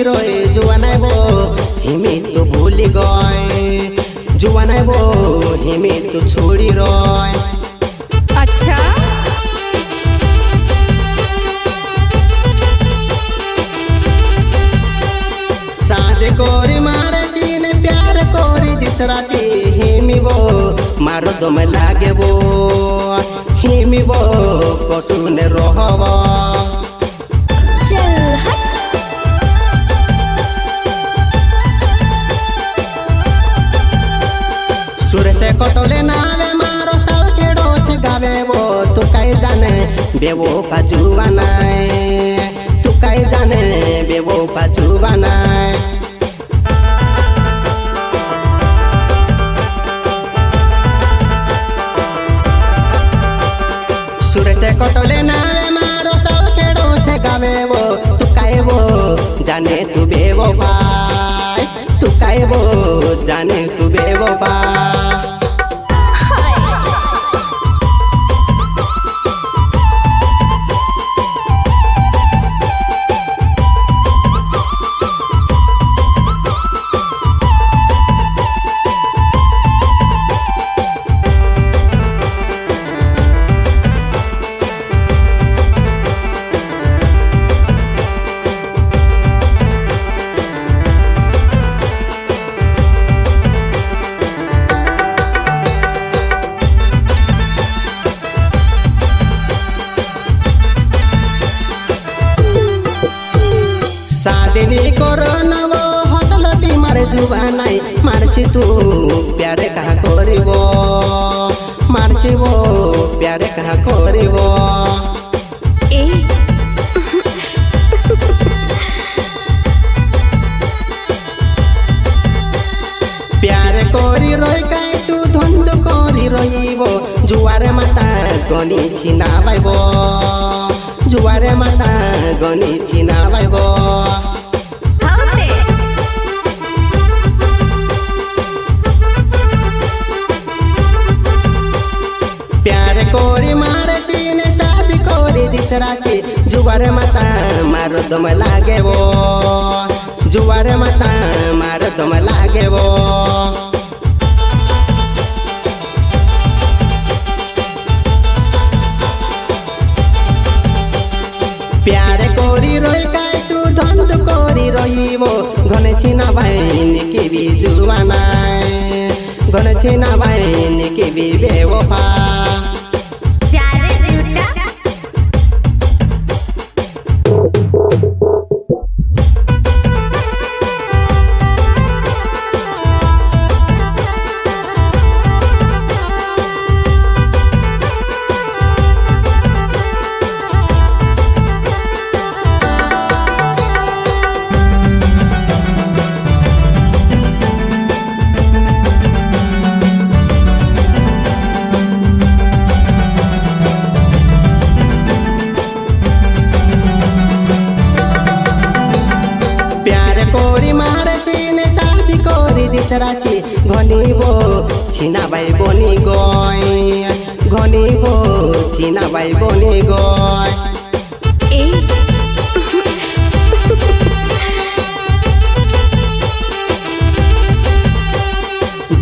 রয়ে জুয়ানাই বো হিমি তো ভুলি গয় জুয়ানাই বো হিমি তো ছুড়ি রয় अच्छा शादी कोरी मारे सीने प्यार कोरी दिसरा सी हिमी बो मारो दम लागे बो हिमी बो कसुने रोहवा चल हट सुर से कटोले नावे मारो सब खेड़ो छे गावे वो तू काई जाने बेवो पाजुवा नाय तू काई जाने बेवो पाजुवा नाय सुर से कटोले नावे मारो सब खेड़ो छे गावे वो तू काई वो जाने तू बेवो पाय तू काई वो जाने तू बेवो पाय शादी करो नवो हतलती मारे जुबा नाई मारसी तू प्यारे कहा करिबो मारसी वो प्यारे कहा करिबो ए प्यारे करी रही काई तू धंध करी रहीबो जुआरे माता गनी छिना पाइबो जुआरे माता गनी छिना पाइबो हाउते प्यारे कोरी मारे सीने शादी कोरी दिसरा सी जुआरे माता मारो दम लागे वो जुआरे माता मारो दम लागे वो प्यारे कोरी रोई काई तू धंध कोरी रहीबो घने छिना भाई के भी जुवानाय घने छिना भाई के भी बेवफा चारे झूठा कोरी मारे सीने शादी कोरी दिसरा सी घनी वो छिना भाई बनी गय घनी वो छिना भाई बनी गय ए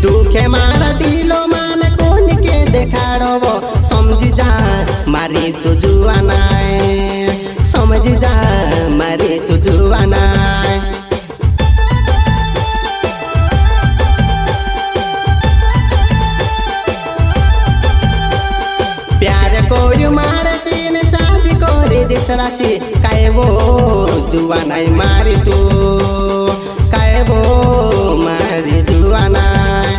दुखे मारा दिलो मान कोन के देखाड़ो समझी जा मारी तू जुआनाय समझी जा मारी तू जुआनाय प्यार कोरी मारे सीने शादी कोरी दिसरा सी काए वो जुआनाय मारी तू काए वो मारी जुआनाय